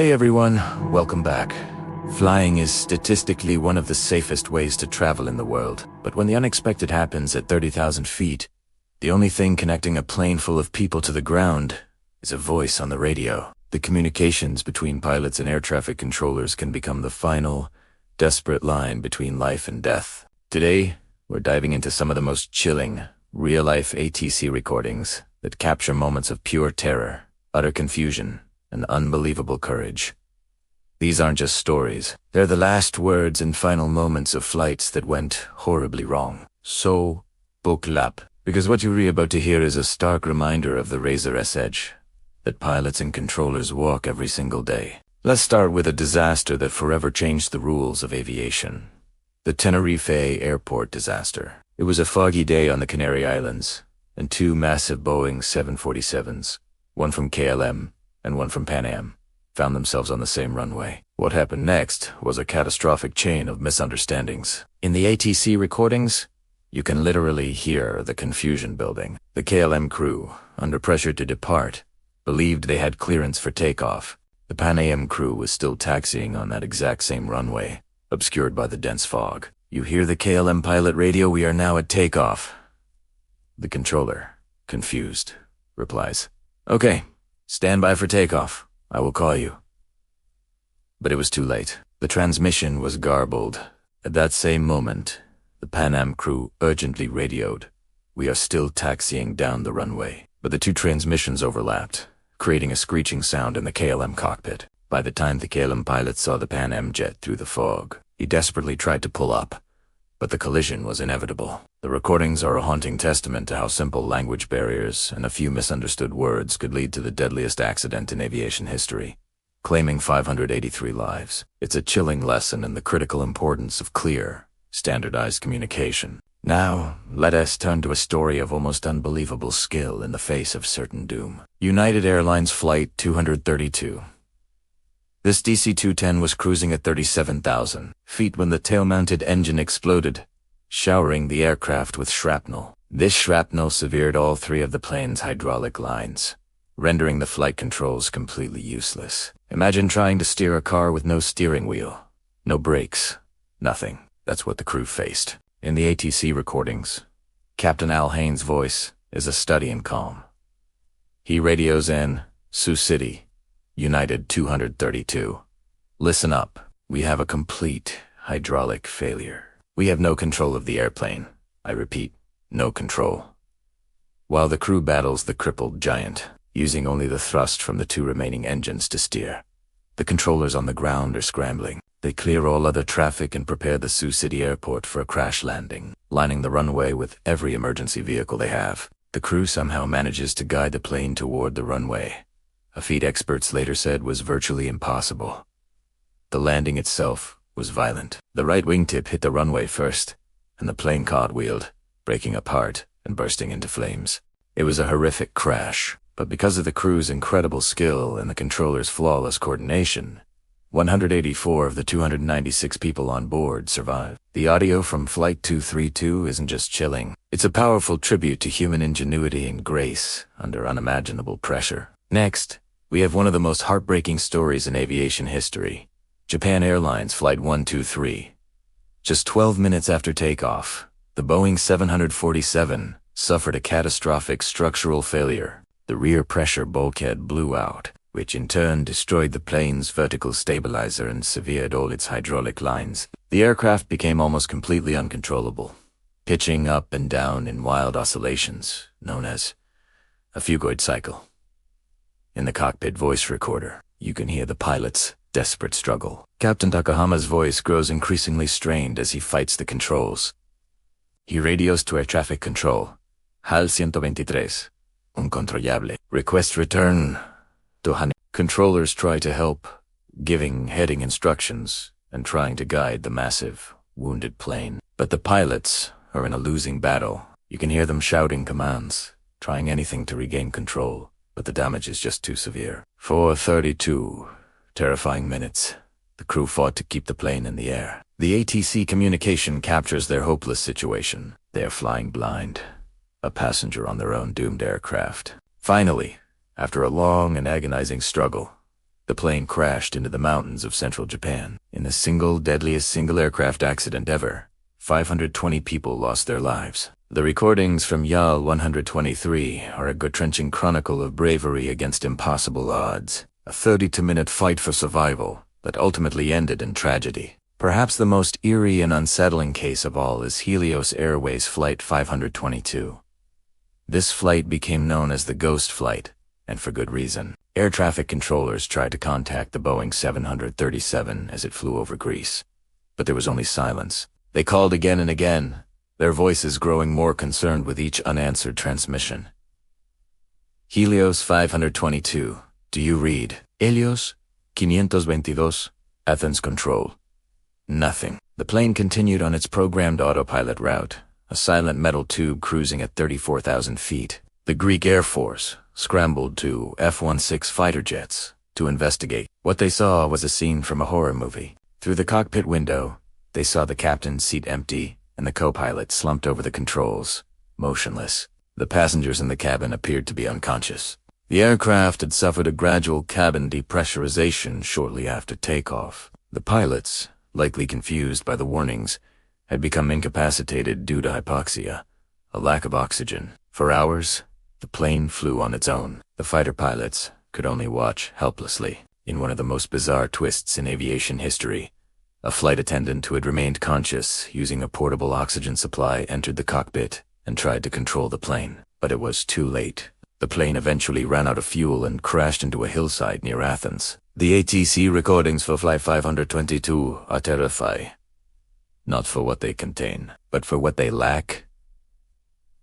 Hey everyone, welcome back. Flying is statistically one of the safest ways to travel in the world, but when the unexpected happens at 30,000 feet, the only thing connecting a plane full of people to the ground is a voice on the radio. The communications between pilots and air traffic controllers can become the final, desperate line between life and death. Today, we're diving into some of the most chilling, real-life ATC recordings that capture moments of pure terror, utter confusion, and unbelievable courage. These aren't just stories. They're the last words and final moments of flights that went horribly wrong. So, buckle up, because what you're about to hear is a stark reminder of the razor's edge that pilots and controllers walk every single day. Let's start with a disaster that forever changed the rules of aviation. The Tenerife airport disaster. It was a foggy day on the Canary Islands, and two massive Boeing 747s, one from KLM and one from Pan Am, found themselves on the same runway. What happened next was a catastrophic chain of misunderstandings. In the ATC recordings, you can literally hear the confusion building. The KLM crew, under pressure to depart, believed they had clearance for takeoff. The Pan Am crew was still taxiing on that exact same runway, obscured by the dense fog. You hear the KLM pilot radio, "We are now at takeoff." The controller, confused, replies, "Okay, stand by for takeoff. I will call you." But it was too late. The transmission was garbled. At that same moment, the Pan Am crew urgently radioed, "We are still taxiing down the runway." But the two transmissions overlapped, creating a screeching sound in the KLM cockpit. By the time the KLM pilot saw the Pan Am jet through the fog, he desperately tried to pull up, but the collision was inevitable. The recordings are a haunting testament to how simple language barriers and a few misunderstood words could lead to the deadliest accident in aviation history, claiming 583 lives. It's a chilling lesson in the critical importance of clear, standardized communication. Now, let us turn to a story of almost unbelievable skill in the face of certain doom. United Airlines Flight 232. This DC-210 was cruising at 37,000 feet when the tail-mounted engine exploded, showering the aircraft with shrapnel. This shrapnel severed all three of the plane's hydraulic lines, rendering the flight controls completely useless. Imagine trying to steer a car with no steering wheel, no brakes, nothing. That's what the crew faced. In the ATC recordings, Captain Al Haynes' voice is a study in calm. He radios in, "Sioux City, United 232. Listen up. We have a complete hydraulic failure. We have no control of the airplane. I repeat, no control." While the crew battles the crippled giant, using only the thrust from the two remaining engines to steer, the controllers on the ground are scrambling. They clear all other traffic and prepare the Sioux City airport for a crash landing, lining the runway with every emergency vehicle they have. The crew somehow manages to guide the plane toward the runway, a feat experts later said was virtually impossible. The landing itself was violent. The right wingtip hit the runway first, and the plane cartwheeled, breaking apart and bursting into flames. It was a horrific crash, but because of the crew's incredible skill and the controller's flawless coordination, 184 of the 296 people on board survived. The audio from Flight 232 isn't just chilling. It's a powerful tribute to human ingenuity and grace under unimaginable pressure. Next, we have one of the most heartbreaking stories in aviation history. Japan Airlines Flight 123. Just 12 minutes after takeoff, the Boeing 747 suffered a catastrophic structural failure. The rear pressure bulkhead blew out, which in turn destroyed the plane's vertical stabilizer and severed all its hydraulic lines. The aircraft became almost completely uncontrollable, pitching up and down in wild oscillations, known as a phugoid cycle. In the cockpit voice recorder, you can hear the pilot's desperate struggle. Captain Takahama's voice grows increasingly strained as he fights the controls. He radios to air traffic control. HAL 123, uncontrollable. Request return to Han. Controllers try to help, giving heading instructions and trying to guide the massive, wounded plane. But the pilots are in a losing battle. You can hear them shouting commands, trying anything to regain control, but the damage is just too severe. For 32 terrifying minutes, the crew fought to keep the plane in the air. The ATC communication captures their hopeless situation. They are flying blind, a passenger on their own doomed aircraft. Finally, after a long and agonizing struggle, The plane crashed into the mountains of central Japan. In the deadliest single aircraft accident ever, 520 people lost their lives. The recordings from YAL 123 are a gut-wrenching chronicle of bravery against impossible odds. A 32-minute fight for survival that ultimately ended in tragedy. Perhaps the most eerie and unsettling case of all is Helios Airways Flight 522. This flight became known as the Ghost Flight, and for good reason. Air traffic controllers tried to contact the Boeing 737 as it flew over Greece. But there was only silence. They called again and again, their voices growing more concerned with each unanswered transmission. Helios 522. Do you read? Helios 522. Athens Control. Nothing. The plane continued on its programmed autopilot route, a silent metal tube cruising at 34,000 feet. The Greek Air Force scrambled to F-16 fighter jets to investigate. What they saw was a scene from a horror movie. Through the cockpit window, they saw the captain's seat empty and the co-pilot slumped over the controls, motionless. The passengers in the cabin appeared to be unconscious. The aircraft had suffered a gradual cabin depressurization shortly after takeoff. The pilots, likely confused by the warnings, had become incapacitated due to hypoxia, a lack of oxygen. For hours, the plane flew on its own. The fighter pilots could only watch helplessly. In one of the most bizarre twists in aviation history, a flight attendant who had remained conscious using a portable oxygen supply entered the cockpit and tried to control the plane. But it was too late. The plane eventually ran out of fuel and crashed into a hillside near Athens. The ATC recordings for Flight 522 are terrifying. Not for what they contain, but for what they lack.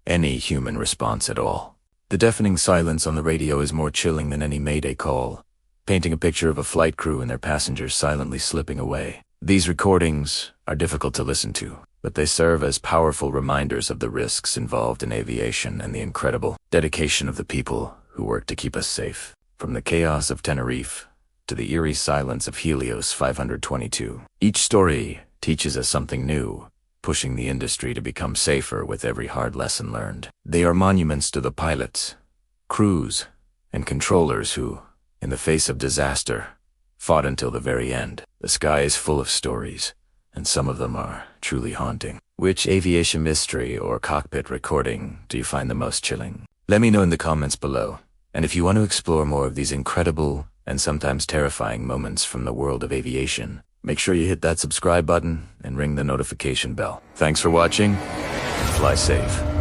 Any human response at all. The deafening silence on the radio is more chilling than any mayday call, painting a picture of a flight crew and their passengers silently slipping away. These recordings are difficult to listen to, but they serve as powerful reminders of the risks involved in aviation and the incredible dedication of the people who work to keep us safe. From the chaos of Tenerife to the eerie silence of Helios 522, each story teaches us something new, pushing the industry to become safer with every hard lesson learned. They are monuments to the pilots, crews, and controllers who, in the face of disaster, fought until the very end. The sky is full of stories, and some of them are truly haunting. Which aviation mystery or cockpit recording do you find the most chilling? Let me know in the comments below. And if you want to explore more of these incredible and sometimes terrifying moments from the world of aviation, make sure you hit that subscribe button and ring the notification bell. Thanks for watching. Fly safe.